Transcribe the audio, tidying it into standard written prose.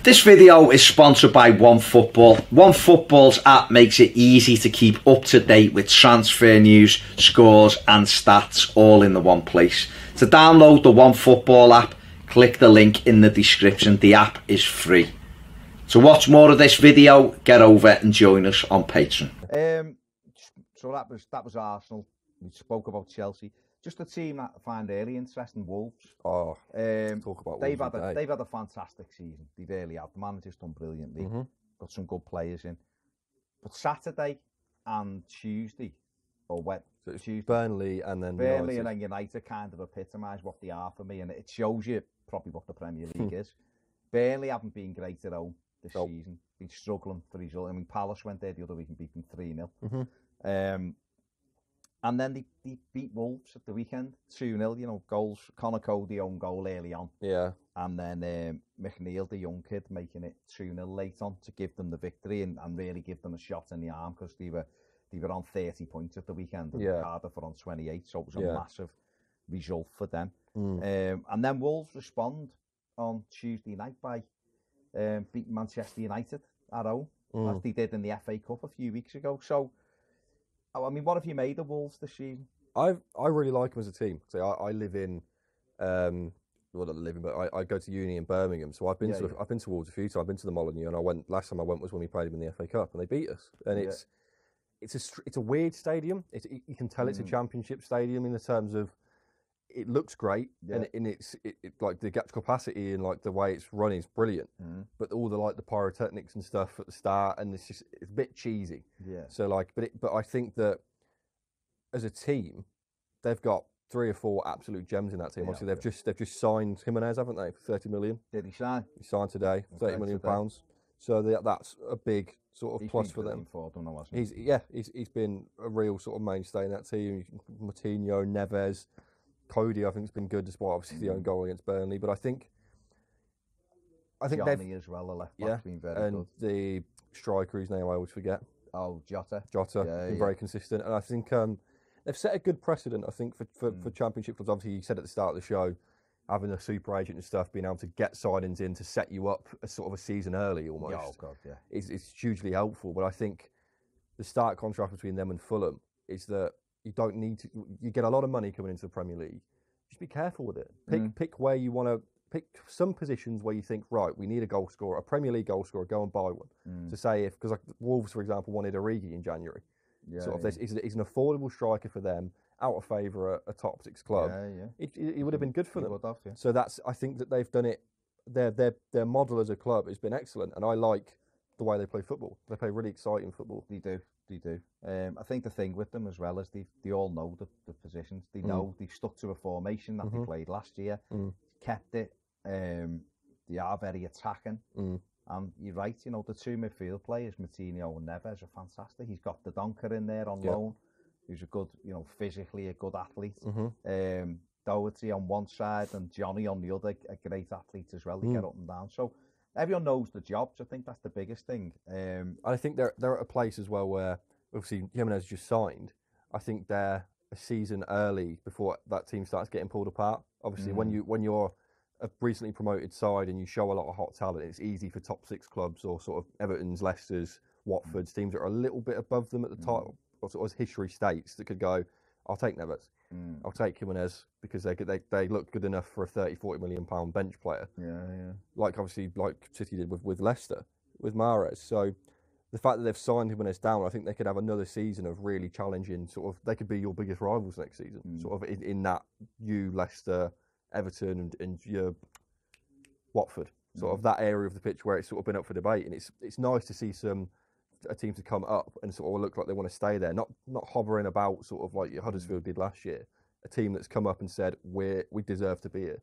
This video is sponsored by OneFootball. OneFootball's app makes it easy to keep up to date with transfer news, scores and stats all in the one place. To download the OneFootball app, click the link in the description. The app is free. To watch more of this video, get over and join us on Patreon. So that was Arsenal. We spoke about Chelsea. Just a team that I find really interesting, Wolves. Oh, talk about they've had a fantastic season. They really have. The manager's done brilliantly. Got some good players in. But Saturday and Tuesday, Tuesday, Burnley and then Burnley and then United kind of epitomise what they are for me, and it shows you probably what the Premier League is. Burnley haven't been great at home this season. Been struggling for results. I mean, Palace went there the other week and beat them 3-0. And then they beat Wolves at the weekend, 2-0, you know, goals. Connor Cody own goal early on. Yeah. And then McNeil, the young kid, making it 2-0 late on to give them the victory and really give them a shot in the arm, because they were on 30 points at the weekend and Cardiff were on 28, so it was a massive result for them. And then Wolves respond on Tuesday night by beating Manchester United at home, as they did in the FA Cup a few weeks ago. So, I mean, what have you made of Wolves this season? I really like them as a team. So I live in, well, not living, but I go to uni in Birmingham. So I've been to Wolves a few times. I've been to the Molineux, and last time I went was when we played them in the FA Cup, and they beat us. And it's a weird stadium. You can tell it's a championship stadium in the terms of it looks great, and it's like the capacity and like the way it's running is brilliant. But all the pyrotechnics and stuff at the start, and it's a bit cheesy. Yeah. So but I think that as a team, they've got 3 or 4 absolute gems in that team. Obviously, they've just signed Jimenez, haven't they, for 30 million? Did he sign? He signed today, £30 million pounds. So that's a big sort of plus for them. He's been a real sort of mainstay in that team. Moutinho, Neves. Cody, I think, has been good despite obviously the own goal against Burnley. But I think Johnny as well, the left back's been very good. And the striker, whose name I always forget. Oh, Jota, been very consistent. And I think they've set a good precedent, I think, for Championship clubs. Obviously, you said at the start of the show, having a super agent and stuff, being able to get signings in to set you up a sort of a season early almost. Oh, God, yeah. It's hugely helpful. But I think the stark contrast between them and Fulham is that you don't need to. You get a lot of money coming into the Premier League. Just be careful with it. Pick where you want to. Pick some positions where you think, right, we need a goal scorer, a Premier League goal scorer. Go and buy one. To say because like Wolves, for example, wanted Origi in January. He's an affordable striker for them, out of favour at a top 6 club. It would have been good for them. So I think that they've done it. Their model as a club has been excellent, and I like the way they play football. They play really exciting football. They do. I think the thing with them as well is they all know the positions. They know they've stuck to a formation that they played last year, kept it. They are very attacking, and you're right. You know, the 2 midfield players, Moutinho and Neves, are fantastic. He's got the Donker in there on loan, who's a good, physically a good athlete. Doherty on one side and Johnny on the other, a great athlete as well. They get up and down. So everyone knows the jobs. I think that's the biggest thing. I think they're at a place as well where obviously Jimenez just signed. I think they're a season early before that team starts getting pulled apart. Obviously, when you're a recently promoted side and you show a lot of hot talent, it's easy for top 6 clubs or sort of Everton's, Leicester's, Watford's, teams that are a little bit above them at the top, or sort of history states that could go, I'll take Neves. I'll take Jimenez because they look good enough for a 30-40 million pound bench player. Like City did with Leicester, with Mahrez. So the fact that they've signed Jimenez down, I think they could have another season of really challenging. Sort of, they could be your biggest rivals next season. Sort of in that Leicester, Everton, and your Watford. Sort of that area of the pitch where it's sort of been up for debate, and it's nice to see a team to come up and sort of look like they want to stay there, not hovering about sort of like Huddersfield did last year. A team that's come up and said we deserve to be here.